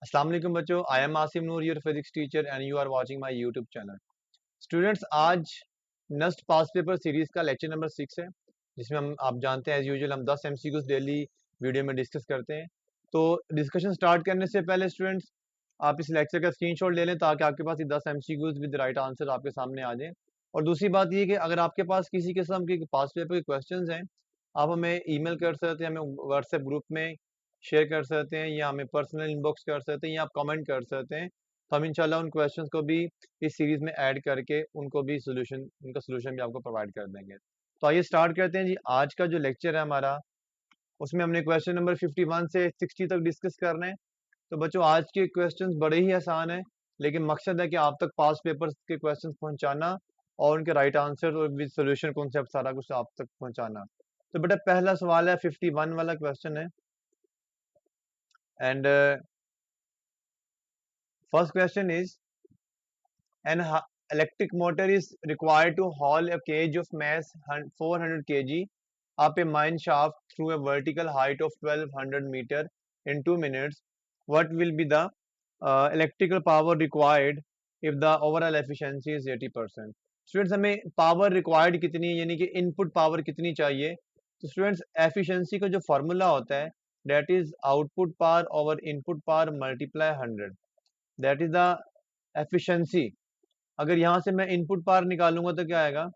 अस्सलाम वालेकुम बच्चों, I am Asim Noor, your physics teacher and you are watching my YouTube channel. Students, आज next pass paper series का lecture number 6 है, जिसमें हम आप जानते हैं एज यूजुअल हम 10 एमसीक्यूज डेली वीडियो में डिस्कस करते हैं। तो डिस्कशन स्टार्ट करने से पहले स्टूडेंट्स, आप इस लेक्चर का स्क्रीनशॉट ले लें ताकि आपके पास ये 10 एमसीक्यूज विद राइट आंसर आपके सामने आ जाएं। और दूसरी बात ये कि अगर आपके पास किसी किस्म के पास पेपर के क्वेश्चंस हैं, आप हमें ईमेल कर सकते हैं, हमें व्हाट्सएप ग्रुप में शेयर कर सकते हैं, या हमें पर्सनल इनबॉक्स कर सकते हैं, या आप कमेंट कर सकते हैं। तो हम इंशाल्लाह उन क्वेश्चंस को भी इस सीरीज में ऐड करके उनको भी उनका सोल्यूशन भी आपको प्रोवाइड कर देंगे। तो आइए स्टार्ट करते हैं जी। आज का जो लेक्चर है हमारा, उसमें हमने क्वेश्चन नंबर 51 से 60 तक डिस्कस करना है। तो बच्चों, आज के क्वेश्चंस बड़े ही आसान है, लेकिन मकसद है कि आप तक पास पेपर के क्वेश्चंस पहुंचाना और उनके राइट आंसर और विद सोल्यूशन कॉन्सेप्ट सारा कुछ आप तक पहुंचाना। तो बेटा, पहला सवाल है, 51 वाला क्वेश्चन है। And first question is, an electric motor is required to haul a cage of mass 400 kg up a mine shaft through a vertical height of 1200 meter in 2 minutes. What will be the electrical power required if the overall efficiency is 80%? Students, हमें power required कितनी है, यानी कि input power कितनी चाहिए। तो students, efficiency का जो फार्मूला होता है, that is output power over input power multiply 100। That is the efficiency. अगर यहां से मैं इनपुट पावर निकालूंगा तो क्या आएगा?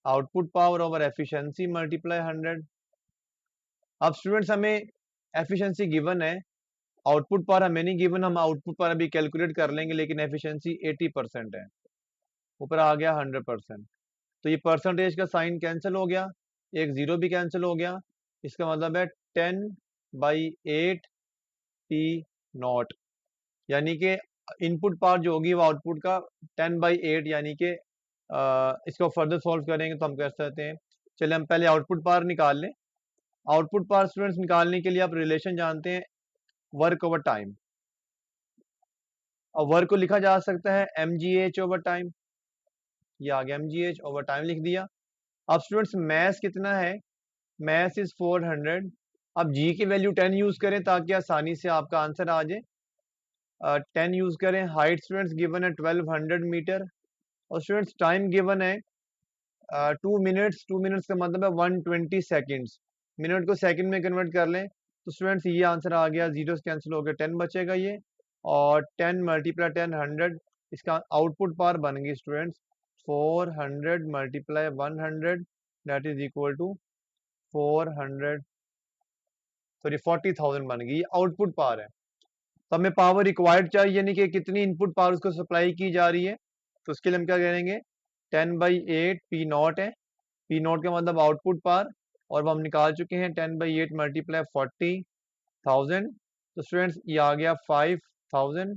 Output power over efficiency multiply 100। अब स्टूडेंट्स, हमें एफिशिएंसी गिवन है, आउटपुट पावर हमें नहीं गिवन, हम आउटपुट पावर अभी कैलकुलेट कर लेंगे, लेकिन एफिशिएंसी 80% है, ऊपर आ गया 100%। तो ये परसेंटेज का साइन कैंसिल हो गया, एक जीरो भी कैंसिल हो गया। इसका मतलब है 10/8 पी नॉट, यानी कि इनपुट पावर जो होगी वो आउटपुट का 10/8, यानी कि इसको फर्दर सॉल्व करेंगे तो हम कर सकते हैं। चलिए हम पहले आउटपुट पावर निकाल लें। आउटपुट पावर स्टूडेंट्स निकालने के लिए आप रिलेशन जानते हैं, वर्क ओवर टाइम। और वर्क को लिखा जा सकता है mgh ओवर टाइम। ये आ गया mgh ओवर टाइम, लिख दिया। अब स्टूडेंट्स, मैस कितना है? Mass is 400। अब जी की वैल्यू 10 यूज करें ताकि आसानी से आपका आंसर आ जाए। 10 यूज करें। हाइट स्टूडेंट्स गिवन है 1200 मीटर, और स्टूडेंट्स टाइम गिवन है 2 मिनट्स। 2 मिनट्स का मतलब है 120 सेकेंड्स। मिनट को सेकंड में कन्वर्ट कर लें तो स्टूडेंट्स ये आंसर आ गया, जीरो कैंसिल हो गया, 10 बचेगा ये, और 10 मल्टीप्लाई 10 100। इसका आउटपुट पावर बन गई students 400 multiply 100, that is equal to 400, sorry 40,000 बन गई। ये आउटपुट पावर है। तो हमें पावर रिक्वायर्ड चाहिए, यानी कि कितनी इनपुट पावर उसको सप्लाई की जा रही है। तो उसके लिए हम क्या करेंगे? 10/8 पी नॉट है। पी नॉट का मतलब आउटपुट पावर, और वो हम निकाल चुके हैं। 10/8 मल्टीप्लाई 40,000, तो स्टूडेंट्स ये आ गया 5,000।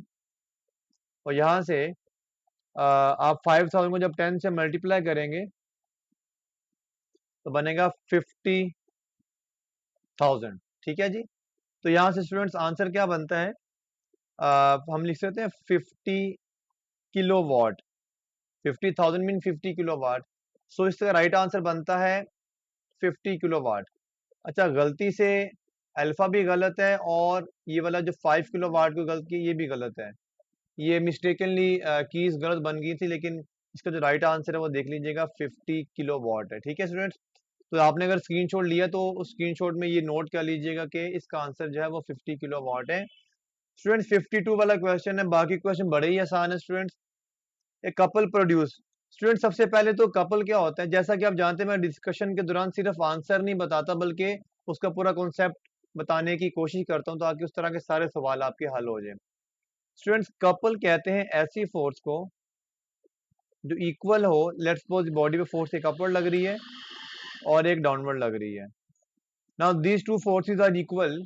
और यहाँ से आप 5,000 को जब 10 से मल्टीप्लाई करेंगे तो बनेगा 50,000। ठीक है जी। तो यहाँ से स्टूडेंट्स आंसर क्या बनता है? हम लिख सकते हैं 50 kilowatt. 50,000 mean 50 kilowatt. So इसका राइट आंसर बनता है 50 किलो वाट। अच्छा, गलती से अल्फा भी गलत है, और ये वाला जो 5 किलो वाट को गलत की, ये भी गलत है। ये मिस्टेकनली कीज गलत बन गई थी, लेकिन इसका जो राइट आंसर है वो देख लीजिएगा, 50 किलो वाट है। ठीक है स्टूडेंट्स। तो आपने अगर स्क्रीनशॉट लिया तो उस स्क्रीनशॉट में ये नोट कर लीजिएगा कि इसका आंसर जो है वो 50 किलो वाट है। स्टूडेंट्स, 52 वाला क्वेश्चन है। बाकी क्वेश्चन बड़े ही आसान है students. A couple produce. Student, सबसे पहले तो कपल क्या होता है, जैसा कि आप जानते हैं, मैं डिस्कशन के दौरान सिर्फ आंसर नहीं बताता बल्कि उसका पूरा कॉन्सेप्ट बताने की कोशिश करता हूं, ताकि उस तरह के सारे सवाल आपके हल हो जाए। स्टूडेंट्स, कपल कहते हैं ऐसी फोर्स को जो इक्वल हो। लेट्स सपोज बॉडी पे फोर्स एक अपवर्ड लग रही है और एक डाउनवर्ड लग रही है। Now these two forces are equal,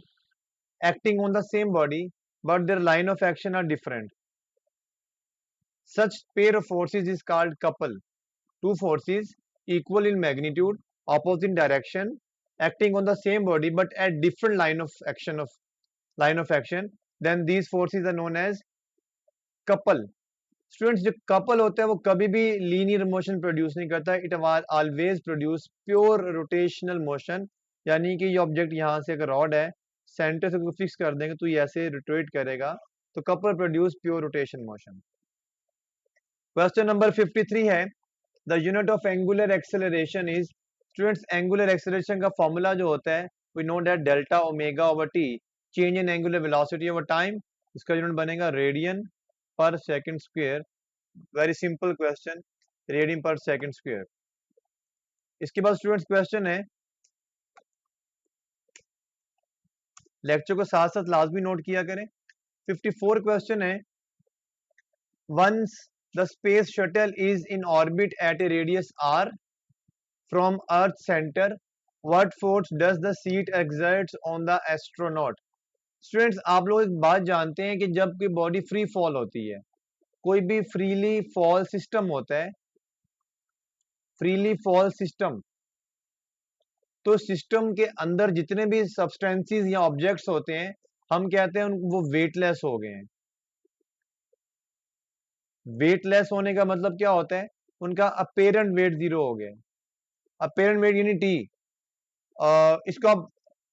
acting on the same body, but their line of action are different. Such pair of forces is called couple. Two forces equal in magnitude, opposite direction, acting on the same body but at different line of action, then these forces are known as couple. Students, जो couple होता है वो कभी भी linear motion produce नहीं करता, it always produce pure rotational motion. यानी कि ये ऑब्जेक्ट यहाँ से अगर रॉड है, सेंटर से फिक्स कर देंगे तो ये ऐसे रोटेट करेगा, तो couple produce pure rotation motion. Question number 53 है, the unit of angular acceleration is. Students, angular acceleration का फॉर्मूला जो होता है, we know that delta omega over T, change in angular velocity over time. इसका unit बनेगा radian per second square. Very simple question, radian per second square. इसके बाद students question है, lecture को साथ साथ लाजमी नोट किया करें। 54 क्वेश्चन है, once the space shuttle is in orbit at a radius r from Earth center, what force does the seat exerts on the astronaut? Students, आप लोग एक बात जानते हैं कि जब कोई बॉडी फ्री फॉल होती है, कोई भी फ्रीली फॉल सिस्टम होता है, फ्रीली फॉल सिस्टम, तो सिस्टम के अंदर जितने भी सब्सटेंसेस या ऑब्जेक्ट्स होते हैं, हम कहते हैं वो वेटलेस हो गए हैं। वेटलेस होने का मतलब क्या होता है? उनका अपेरेंट वेट जीरो हो गया। अपेरेंट वेट यानी टी। इसको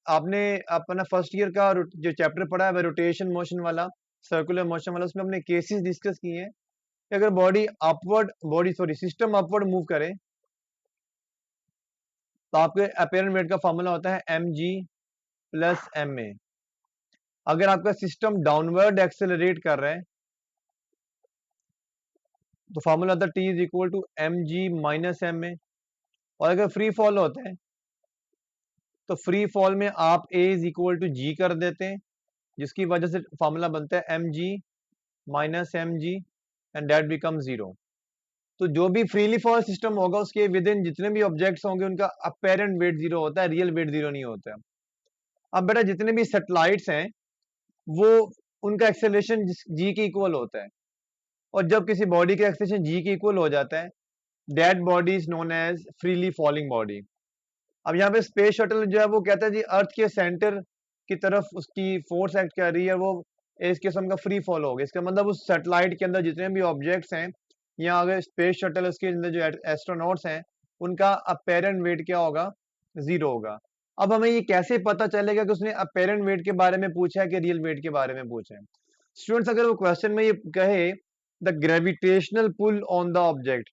आपने अपना फर्स्ट ईयर का जो चैप्टर पढ़ा है रोटेशन मोशन वाला, सर्कुलर मोशन वाला, उसमें हमने केसेस डिस्कस किए हैं कि अगर बॉडी सिस्टम अपवर्ड मूव करे तो आपके अपेरेंट वेट का फॉर्मूला होता है mg प्लस ma। अगर आपका सिस्टम डाउनवर्ड एक्सेलरेट कर रहा है तो फॉर्मूला होता है t is equal to mg minus ma। और अगर फ्री फॉल होता है तो फ्री फॉल में आप a is equal to g कर देते हैं, जिसकी वजह से फॉर्मूला बनता है mg minus mg and that become zero. तो जो भी फ्रीली फॉल सिस्टम होगा उसके विद इन जितने भी ऑब्जेक्ट्स होंगे उनका अपेरेंट वेट जीरो होता है, रियल वेट जीरो नहीं होता है। अब बेटा जितने भी सैटेलाइट्स हैं वो उनका एक्सेलरेशन जी के इक्वल होता है, और जब किसी बॉडी का एक्सेलरेशन जी के इक्वल हो जाता है, that body is known as freely falling body. अब यहाँ पे स्पेस शटल जो है वो कहता है जी अर्थ के सेंटर की तरफ उसकी फोर्स एक्ट कर रही है, वो इस किस्म का फ्री फॉल होगा। इसका मतलब उस सैटेलाइट के अंदर जितने भी ऑब्जेक्ट्स हैं या अगर स्पेस शटल उसके अंदर जो एस्ट्रोनॉट्स हैं उनका अपेरेंट वेट क्या होगा? जीरो होगा। अब हमें ये कैसे पता चलेगा कि उसने अपेरेंट वेट के बारे में पूछा है कि रियल वेट के बारे में पूछा है? स्टूडेंट्स, अगर वो क्वेश्चन में ये कहे the gravitational pull on the object,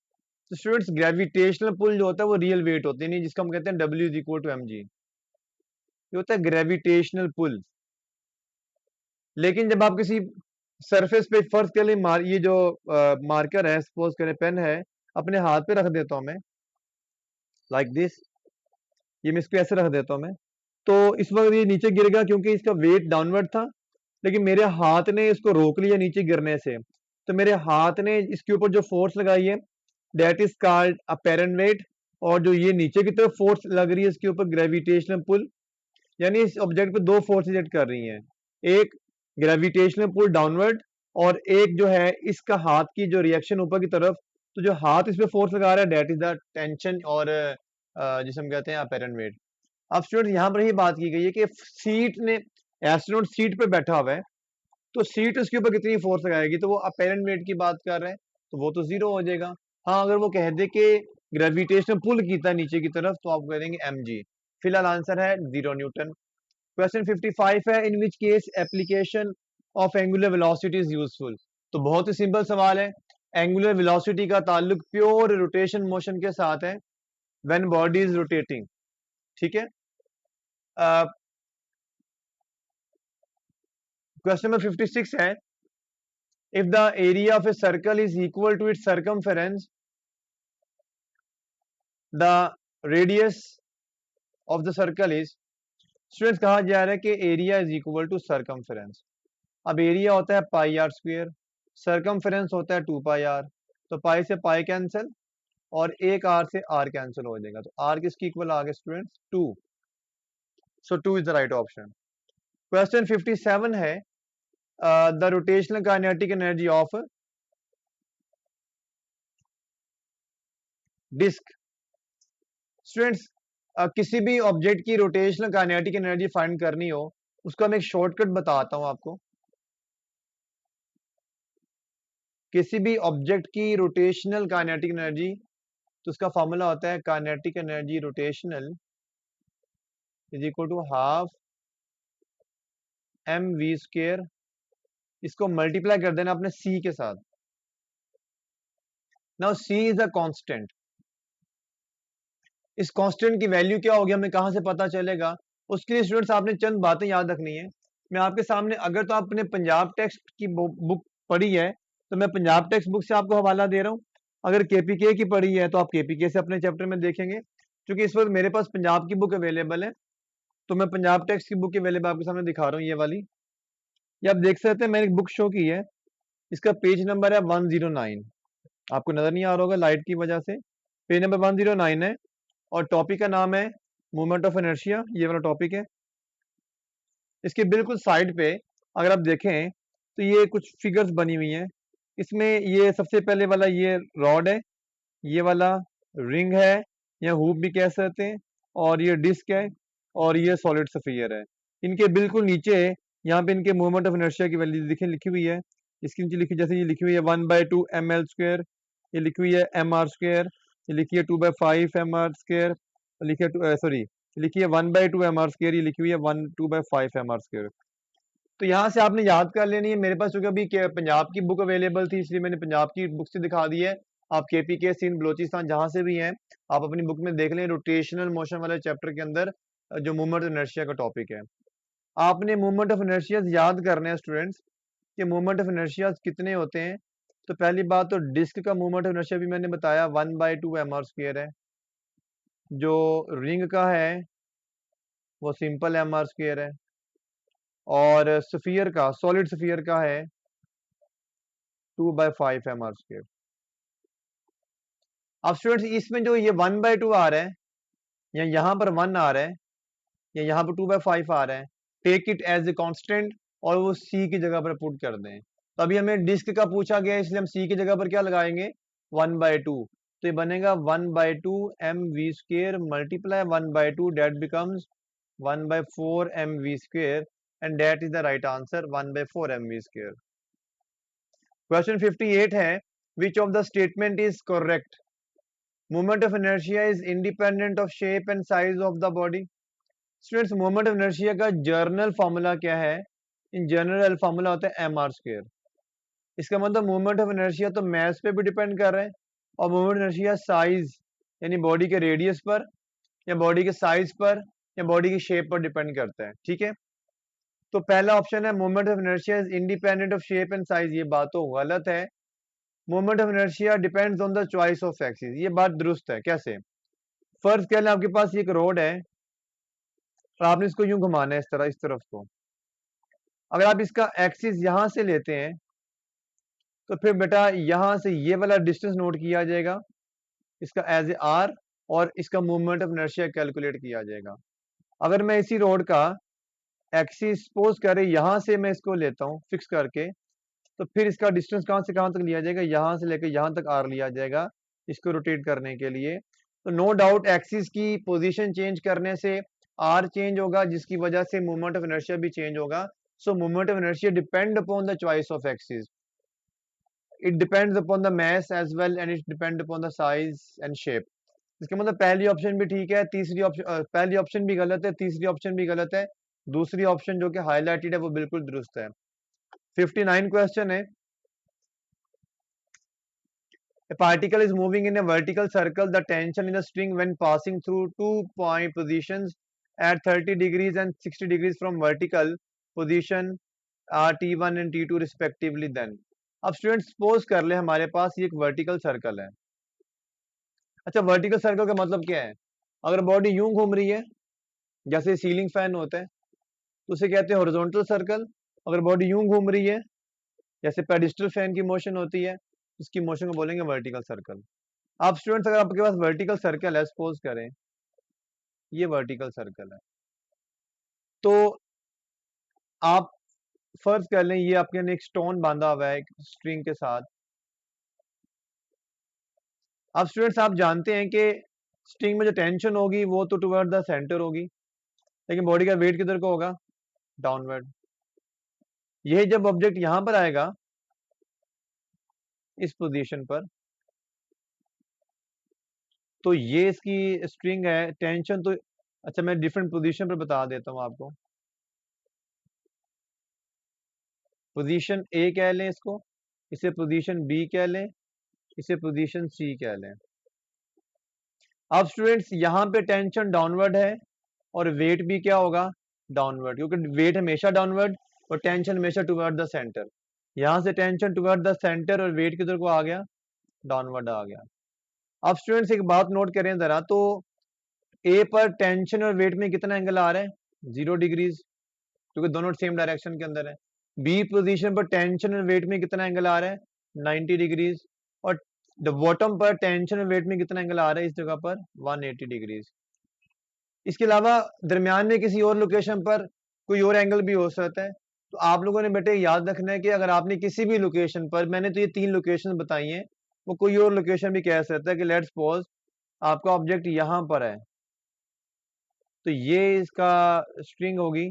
तो स्टूडेंट्स ग्रेविटेशनल पुल जो होता है वो रियल वेट होती है, नहीं, जिसको हम कहते हैं W is equal to mg। ये होता है ग्रेविटेशनल पुल। लेकिन जब आप किसी सरफेस पे फर्ज कर ले, ये जो मार्कर है, सपोज करें पेन है, अपने हाथ पे रख देता हूं मैं लाइक दिस, ये मैं इसको ऐसे रख देता हूं मैं, तो इस वक्त ये नीचे गिरेगा क्योंकि इसका वेट डाउनवर्ड था, लेकिन मेरे हाथ ने इसको रोक लिया नीचे गिरने से। तो मेरे हाथ ने इसके ऊपर जो फोर्स लगाई है that is called apparent wait, और जो ये नीचे की तरफ फोर्स लग रही है इसके ऊपर ग्रेविटेशनल पुल। यानी इस ऑब्जेक्ट पे दो फोर्सेज एक्ट कर रही हैं, एक ग्रेविटेशनल पुल डाउनवर्ड और एक जो है इसका हाथ की जो रिएक्शन ऊपर की तरफ। तो जो हाथ इस पे फोर्स लगा रहा है दैट इज द टेंशन, और जिसे हम कहते हैं अपेरेंट वेट। अब स्टूडेंट यहाँ पर ही बात की गई है कि सीट ने, एस्ट्रोनॉट सीट पे बैठा हुआ है, तो सीट उसके ऊपर कितनी फोर्स लगाएगी, तो वो अपेरेंट वेट की बात कर रहे हैं, तो वो तो जीरो हो जाएगा। हाँ, अगर वो कह दे कि ग्रेविटेशनल पुल कीता नीचे की तरफ, तो आप कह देंगे mg। फिलहाल आंसर है 0 न्यूटन। क्वेश्चन 55 है, in which case application of angular velocity is useful. तो बहुत ही सिंपल सवाल है, एंगुलर वेलोसिटी का ताल्लुक प्योर रोटेशन मोशन के साथ है, व्हेन बॉडी इज रोटेटिंग। ठीक है। क्वेश्चन नंबर 56 है, if the area of a circle is equal to its circumference, the radius of the circle is। Students, कहा जा रहा है कि area is equal to circumference. अब एरिया होता है पाई आर स्क्वायर, सर्कमफेरेंस होता है 2 पाई आर, तो पाई से पाई कैंसिल और एक आर से आर कैंसिल हो जाएगा, तो आर किसकी इक्वल आ गया students? 2। So 2 is the right option. Question 57 है, the rotational kinetic energy of disc. Students, किसी भी ऑब्जेक्ट की रोटेशनल काइनेटिक एनर्जी फाइंड करनी हो, उसका मैं एक शॉर्टकट बताता हूं आपको। किसी भी ऑब्जेक्ट की रोटेशनल काइनेटिक एनर्जी, तो उसका फॉर्मूला होता है kinetic energy rotational is equal to half mv square इसको मल्टीप्लाई कर देना अपने c के साथ। Now c is a constant. इस कांस्टेंट की वैल्यू क्या होगी हमें कहां से पता चलेगा? उसके लिए स्टूडेंट्स आपने चंद बातें याद रखनी है। मैं आपके सामने, अगर तो आपने पंजाब टेक्स्ट की बुक पढ़ी है तो मैं पंजाब टेक्स्ट बुक से आपको हवाला दे रहा हूँ। अगर केपीके की पढ़ी है तो आप केपीके से अपने चैप्टर में देखेंगे। क्योंकि इस वक्त मेरे पास पंजाब की बुक अवेलेबल है, तो मैं पंजाब टेक्स्ट की बुक अवेलेबल आपके सामने दिखा रहा हूँ, ये वाली। ये आप देख सकते हैं, मैंने एक बुक शो की है। इसका पेज नंबर है 109। आपको नजर नहीं आ रहा होगा लाइट की वजह से। पेज नंबर 109 है और टॉपिक का नाम है मूवमेंट ऑफ इनर्शिया, ये वाला टॉपिक है। इसके बिल्कुल साइड पे अगर आप देखें तो ये कुछ फिगर्स बनी हुई हैं। इसमें ये सबसे पहले वाला ये रॉड है, ये वाला रिंग है या हुप भी कह सकते हैं, और ये डिस्क है, और ये सॉलिड स्फीयर है। इनके बिल्कुल नीचे यहाँ पे इनके मूवमेंट ऑफ इनर्शिया की वैल्यू लिखी हुई है। इसके नीचे लिखी, जैसे ये लिखी हुई है 1/2 ml², ये लिखी हुई है mr², ये लिखी है 2/5 mr², लिखी है सॉरी लिखी है 1/2 mr², ये लिखी हुई है 2/5 mr²। तो यहाँ से आपने याद कर लेनी है। मेरे पास चूंकि अभी पंजाब की बुक अवेलेबल थी इसलिए मैंने पंजाब की बुक से दिखा दी है। आप केपीके सिंध बलोचिस्तान जहां से भी हैं, आप अपनी बुक में देख लें, रोटेशनल मोशन वाले चैप्टर के अंदर जो मूवमेंट ऑफ इनर्शिया का टॉपिक है। आपने मूवमेंट ऑफ इनर्शिया याद करने हैं स्टूडेंट्स कि मूवमेंट ऑफ इनर्शिया कितने होते हैं। तो पहली बात तो डिस्क का मूवमेंट ऑफ इनर्शिया भी मैंने बताया 1/2 mr² है। जो रिंग का है वो सिंपल mr² है, और स्फीयर का, सॉलिड स्फीयर का है 2/5 mr²। अब स्टूडेंट्स इसमें जो ये 1/2 आ रहा है, या यहाँ पर 1 आ रहा है, या यहाँ पर 2/5 आ रहा है, take it as a constant और वो c की जगह पर पुट कर दें। तो अभी हमें डिस्क का पूछा गया इसलिए हम c की जगह पर क्या लगाएंगे? 1/2। तो ये बनेगा 1/2 mv² multiply 1/2, that becomes 1/4 mv², and that is the right answer 1/4 mv²। Question 58 है, which of the statement is correct? Moment of inertia is independent of shape and size of the body. Students, moment of inertia का general formula क्या है? In general formula होता है mr²। इसका मतलब moment of inertia तो मास पे भी डिपेंड कर रहा है, और मोमेंट ऑफ इनर्शिया साइज यानी बॉडी के रेडियस पर, या बॉडी के साइज पर, या बॉडी की शेप पर डिपेंड करता है। ठीक है, तो पहला ऑप्शन है moment of inertia is independent of shape and size, ये बात तो गलत है। Moment of inertia depends on the choice of axis, ये बात दुरुस्त है। कैसे? फर्ज कह लें आपके पास एक रोड है और आपने इसको यूं घुमाना है इस तरह, इस तरफ को। अगर आप इसका एक्सिस यहां से लेते हैं तो फिर बेटा यहां से ये वाला डिस्टेंस नोट किया जाएगा इसका एज ए आर, और इसका मूवमेंट ऑफ इनर्शिया कैलकुलेट किया जाएगा। अगर मैं इसी रोड का एक्सिस सपोज करे यहां से मैं इसको लेता हूं फिक्स करके, तो फिर इसका डिस्टेंस कहां से कहां तक लिया जाएगा? यहां से लेकर यहां तक आर लिया जाएगा इसको रोटेट करने के लिए। तो नो डाउट एक्सिस की पोजीशन चेंज करने से आर चेंज होगा, जिसकी वजह से मूवमेंट ऑफ इनर्शिया भी चेंज होगा। So movement of inertia depend upon the choice of axis, it depends upon the mass as well, and it depend upon the size and shape. इसका मतलब पहली option भी ठीक है, तीसरी ऑप्शन पहली ऑप्शन भी गलत है, तीसरी ऑप्शन भी गलत है, दूसरी ऑप्शन जो कि हाईलाइटेड है वो बिल्कुल दुरुस्त है। 59 क्वेश्चन है, a particle is moving in a vertical circle, the tension in the string when passing through two point positions at 30 degrees and 60 degrees from vertical position are T1 and T2 respectively then। अब student suppose कर ले हमारे पास ये एक vertical circle है। अच्छा, vertical circle का मतलब क्या है? अगर बॉडी यूं घूम रही है जैसे सीलिंग फैन होता है तो उसे कहते हैं हॉरिजॉन्टल सर्कल। अगर बॉडी यूं घूम रही है जैसे पेडिस्टल फैन की मोशन होती है, इसकी मोशन को बोलेंगे वर्टिकल सर्कल। आप स्टूडेंट्स, अगर आपके पास वर्टिकल सर्कल है, सपोज करें ये वर्टिकल सर्कल है, तो आप फर्ज कर लें ये आपके ने एक स्टोन बांधा हुआ है एक स्ट्रिंग के साथ। अब स्टूडेंट्स आप जानते हैं कि स्ट्रिंग में जो टेंशन होगी वो तो टुवर्ड द सेंटर होगी, लेकिन बॉडी का वेट किधर को होगा? डाउनवर्ड। यही जब ऑब्जेक्ट यहां पर आएगा इस पोजीशन पर, तो ये इसकी स्ट्रिंग है, टेंशन तो, अच्छा मैं डिफरेंट पोजीशन पर बता देता हूं आपको। पोजीशन ए कह लें इसको, इसे पोजीशन बी कह लें, इसे पोजीशन सी कह लें। अब स्टूडेंट्स यहाँ पे टेंशन डाउनवर्ड है और वेट भी क्या होगा, डाउनवर्ड, क्योंकि वेट हमेशा डाउनवर्ड और टेंशन हमेशा टुवर्ड द सेंटर। यहाँ से टेंशन टुवर्ड द सेंटर और वेट किधर को आ गया, डाउनवर्ड आ गया। अब स्टूडेंट्स एक बात नोट करें जरा, तो ए पर टेंशन और वेट में कितना एंगल आ रहा है, 0 डिग्रीज, क्योंकि दोनों सेम डायरेक्शन के अंदर है। बी पोजीशन पर टेंशन और वेट में कितना एंगल आ रहा है, 90 डिग्रीज, और द बॉटम पर टेंशन और वेट में कितना एंगल आ रहा है इस जगह पर, 180 डिग्रीज। इसके अलावा दरमियान में किसी और लोकेशन पर कोई और एंगल भी हो सकता है। तो आप लोगों ने बेटे याद रखना है कि अगर आपने किसी भी लोकेशन पर, मैंने तो ये 3 लोकेशन बताई हैं, वो कोई और लोकेशन भी कह सकता है कि लेट्स सपोज आपका ऑब्जेक्ट यहाँ पर है, तो ये इसका स्ट्रिंग होगी,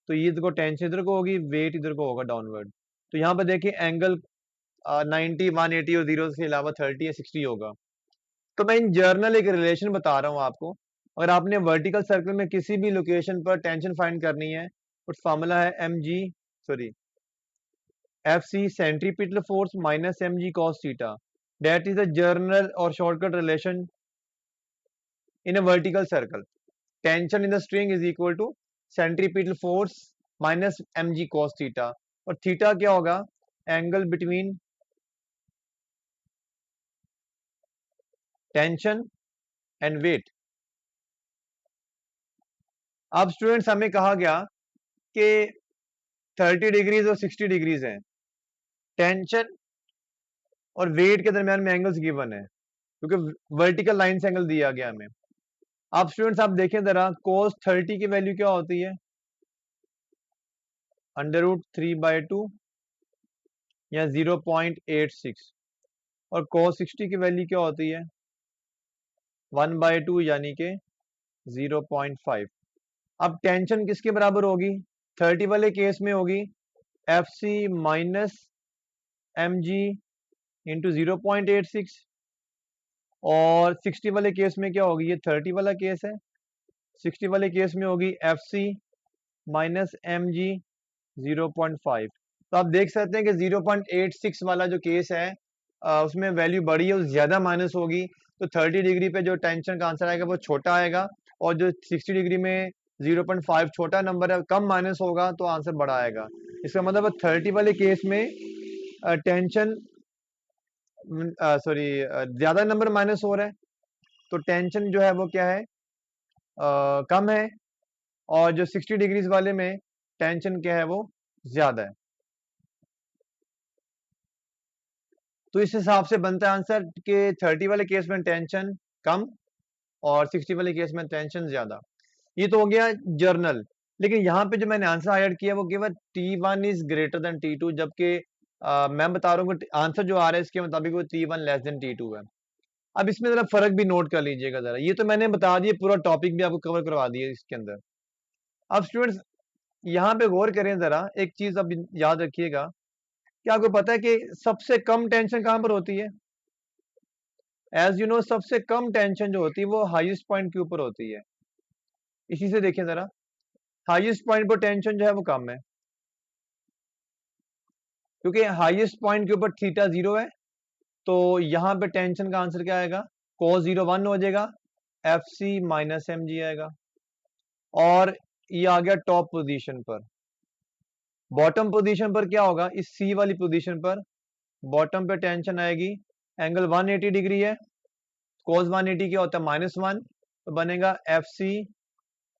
तो ये देखो टेंशन इधर को होगी, वेट इधर को होगा डाउनवर्ड। तो यहाँ पर देखिए एंगल 90, 180 और 0 के अलावा 30 या 60 होगा। तो मैं इन जर्नल एक रिलेशन बता रहा हूँ आपको। अगर आपने वर्टिकल सर्कल में किसी भी लोकेशन पर टेंशन फाइंड करनी है, उस फार्मूला है F C centripetal force minus M G cos theta. That is a general और shortcut relation in a vertical circle. Tension in the string is equal to centripetal force minus M G cos theta, और theta क्या होगा, angle between tension and weight. अब students हमें कहा गया कि 30 degrees और 60 डिग्रीज है, टेंशन और वेट के दरमियान में एंगल्स गिवन है, क्योंकि वर्टिकल लाइन से एंगल दिया गया हमें। अब स्टूडेंट्स आप देखें जरा, cos 30 की वैल्यू क्या होती है, √3/2 या 0.86, और cos 60 की वैल्यू क्या होती है, 1/2 यानी कि 0.5। अब टेंशन किसके बराबर होगी, 30 वाले केस में होगी F C minus M G into 0.86, और 60 वाले केस में क्या होगी, ये 30 वाला केस है, 60 वाले केस में होगी F C minus M G 0.5। तो आप देख सकते हैं कि 0.86 वाला जो केस है उसमें वैल्यू बड़ी है, ज्यादा माइनस होगी, तो 30 डिग्री पे जो टेंशन का आंसर आएगा वो छोटा आएगा, और जो 60 डिग्री में 0.5 छोटा नंबर है, कम माइनस होगा, तो आंसर बड़ा आएगा। इसका मतलब 30 वाले केस में टेंशन सॉरी ज्यादा नंबर माइनस हो रहा है, तो टेंशन जो है वो क्या है, कम है, और जो 60 डिग्रीज वाले में टेंशन क्या है, वो ज्यादा है। तो इस हिसाब से बनता है आंसर कि 30 वाले केस में टेंशन कम और 60 वाले केस में टेंशन ज्यादा। ये तो हो गया जर्नल। लेकिन यहाँ पे जो मैंने आंसर ऐड किया वो केवल T1 is greater than T2, जबकि मैं बता रहा हूँ कि आंसर जो आ रहा है इसके मुताबिक वो T1 लेस देन T2 है। अब इसमें जरा फर्क भी नोट कर लीजिएगा जरा, ये तो मैंने बता दिया, पूरा टॉपिक भी आपको कवर करवा दिया इसके अंदर। अब स्टूडेंट्स यहाँ पे गौर करें जरा, एक चीज अब याद रखिएगा, क्या आपको पता है कि सबसे कम टेंशन कहां पर होती है, एज यू नो सबसे कम टेंशन जो होती है वो हाईएस्ट पॉइंट के ऊपर होती है। इसी से देखें जरा, हाईएस्ट पॉइंट पर टेंशन जो है वो कम है, क्योंकि हाईएस्ट पॉइंट के ऊपर थीटा 0 है, तो यहाँ पे टेंशन का आंसर क्या आएगा, cos 0 1 हो जाएगा, F C minus M G आएगा। और ये आ गया टॉप पोजीशन पर। बॉटम पोजीशन पर क्या होगा, इस सी वाली पोजीशन पर बॉटम पे टेंशन आएगी, एंगल 180 डिग्री है, cos 180 क्या होता है, -1, तो बनेगा F C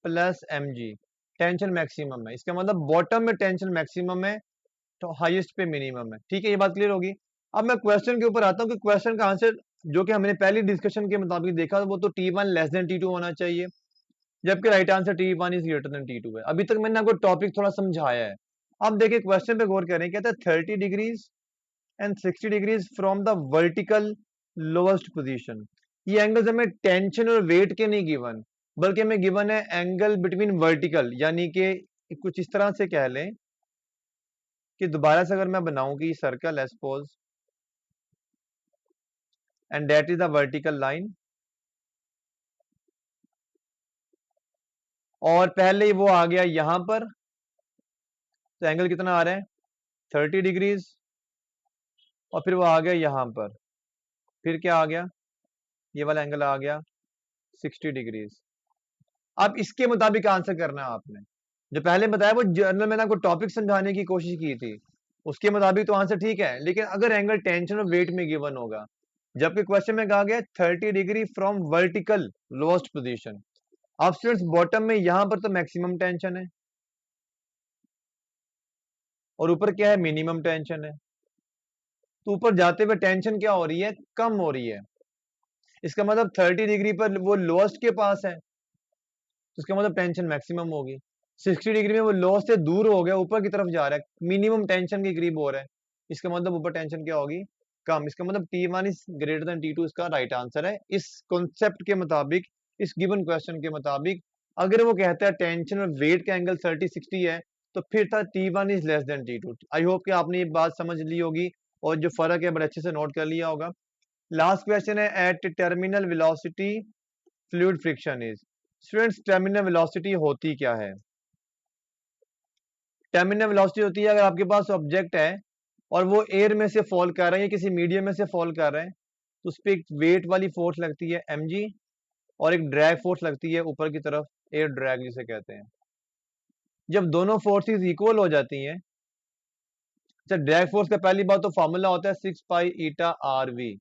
plus M G. Tension maximum है, इसका मतलब बॉटम में टेंशन मैक्सिमम है तो हाईएस्ट पे मिनिमम है। ठीक है, ये बात क्लियर होगी। अब मैं क्वेश्चन के ऊपर आता हूँ कि क्वेश्चन का आंसर जो कि हमने पहली डिस्कशन के मुताबिक देखा वो तो T1 लेस देन T2 होना चाहिए, जबकि right answer T1 is greater than T2 है। अभी तक मैंने आपको टॉपिक थोड़ा समझाया है। अब देखिए क्वेश्चन पे गौर करें, कहता है 30 degrees and 60 degrees from the vertical lowest position. ये एंगल्स हमें टेंशन और वेट के नहीं गिवन, बल्कि हमें गिवन है एंगल बिटवीन वर्टिकल, यानी कि कुछ इस तरह से कह लें कि दोबारा से अगर मैं बनाऊं कि सर्कल है suppose, and that is the vertical line, और पहले ही वो आ गया यहां पर, तो एंगल कितना आ रहा है 30 डिग्रीज, और फिर वो आ गया यहाँ पर, फिर क्या आ गया, ये वाला एंगल आ गया 60 डिग्रीज। अब इसके मुताबिक आंसर करना है आपने। जो पहले बताया वो जर्नल मैंने आपको टॉपिक समझाने की कोशिश की थी, उसके मुताबिक तो आंसर ठीक है, लेकिन अगर एंगल टेंशन और वेट में गिवन होगा, जबकि क्वेश्चन में कहा गया 30 degree from vertical lowest position. अब स्टूडेंट्स बॉटम में यहां पर तो मैक्सिमम टेंशन है और ऊपर क्या है, मिनिमम टेंशन है। तो ऊपर जाते हुए टेंशन क्या हो रही है, कम हो रही है। इसका मतलब 30 डिग्री पर वो लोएस्ट के पास है, तो इसका मतलब टेंशन मैक्सिमम होगी। 60 डिग्री में वो लोएस्ट से दूर हो गया, ऊपर की तरफ जा रहा है, मिनिमम टेंशन के करीब हो रहा है, इसका मतलब ऊपर टेंशन क्या होगी, कम। इसका मतलब T1 is greater than T2 इसका राइट आंसर है। इस कॉन्सेप्ट के मुताबिक, इस गिवन क्वेश्चन के मुताबिक, अगर वो कहता है टेंशन और वेट का एंगल 30-60 है, तो फिर था T1 is less than T2। I hope कि आपने ये बात समझ ली होगी और जो फर्क है बड़े अच्छे से नोट कर लिया होगा। लास्ट क्वेश्चन है, at terminal velocity fluid friction is. Students terminal velocity होती क्या है? टर्मिनल वेलोसिटी होती है अगर आपके पास ऑब्जेक्ट है और वो एयर में से फॉल कर रहा है या किसी मीडियम में से फॉल कर रहा है, तो उस पर एक वेट वाली फोर्स लगती है mg, और एक ड्रैग फोर्स लगती है ऊपर की तरफ, एयर ड्रैग जिसे कहते हैं। जब दोनों फोर्सेस इक्वल हो जाती हैं, अच्छा ड्रैग फोर्स का पहली बात तो फॉर्मूला होता है 6 पाई ईटा आर वी,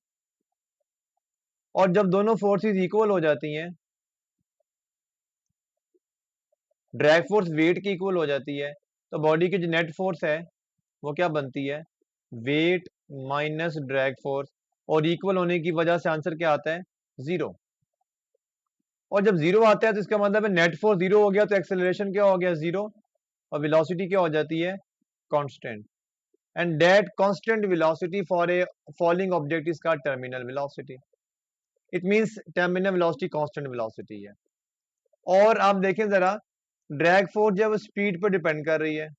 और जब दोनों फोर्सेस इक्वल हो जाती हैं, ड्रैग फोर्स वेट की इक्वल हो जाती है, तो बॉडी की जो नेट फोर्स है वो क्या बनती है, वेट माइनस ड्रैग फोर्स, और इक्वल होने की वजह से आंसर क्या आता है, जीरो। और जब जीरो आता है तो इसका मतलब है नेट फोर्स जीरो हो गया, तो एक्सेलरेशन क्या हो गया, जीरो, और वेलोसिटी क्या हो जाती है, constant. And that constant velocity for a falling object is called terminal velocity. It means terminal velocity constant velocity है। और आप देखें जरा, ड्रैग फोर्स जब स्पीड पर डिपेंड कर रही है,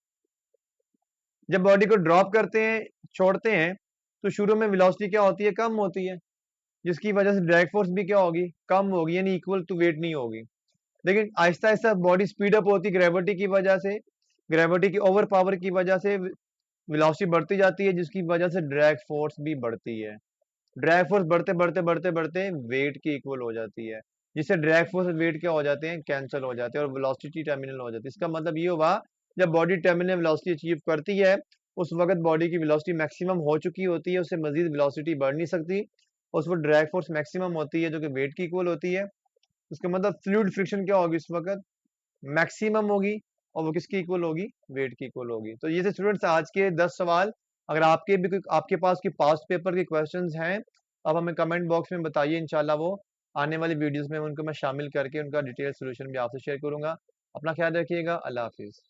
जब बॉडी को ड्रॉप करते हैं, छोड़ते हैं, तो शुरू में वेलोसिटी क्या होती है, कम होती है, जिसकी वजह से ड्रैग फोर्स भी क्या होगी, कम होगी, यानी इक्वल टू वेट नहीं होगी। लेकिन Aahista Aahista body speed up होती है ग्रेविटी की वजह से, ग्रेविटी की ओवर पावर की वजह से वेलोसिटी बढ़ती जाती है, जिसकी वजह से ड्रैग फोर्स भी बढ़ती है। ड्रैग फोर्स बढ़ते बढ़ते बढ़ते बढ़ते वेट की इक्वल हो जाती है, जिससे ड्रैग फोर्स और वेट क्या हो जाते हैं, कैंसिल हो जाते हैं, और वेलोसिटी टर्मिनल हो जाती है। इसका मतलब ये हुआ, जब बॉडी टर्मिनल वेलोसिटी अचीव करती है, उस वक्त बॉडी की वेलोसिटी मैक्सिमम हो चुकी होती है, उससे मजीद वेलोसिटी बढ़ नहीं सकती, उस वक्त ड्रैग फोर्स मैक्सिमम होती है जो कि वेट की इक्वल होती है। उसका मतलब फ्लूइड फ्रिक्शन क्या होगी, इस वक्त मैक्सिमम होगी, और वो किसकी इक्वल होगी, वेट की इक्वल होगी। तो ये थे स्टूडेंट्स आज के 10 सवाल। अगर आपके भी कोई आपके पास कोई पास्ट पेपर के क्वेश्चंस हैं, आप हमें कमेंट बॉक्स में बताइए, इंशाल्लाह वो आने वाली वीडियोस में उनको मैं शामिल करके उनका डिटेल सोल्यूशन भी आपसे शेयर करूंगा। अपना ख्याल रखिएगा, अल्लाह हाफिज।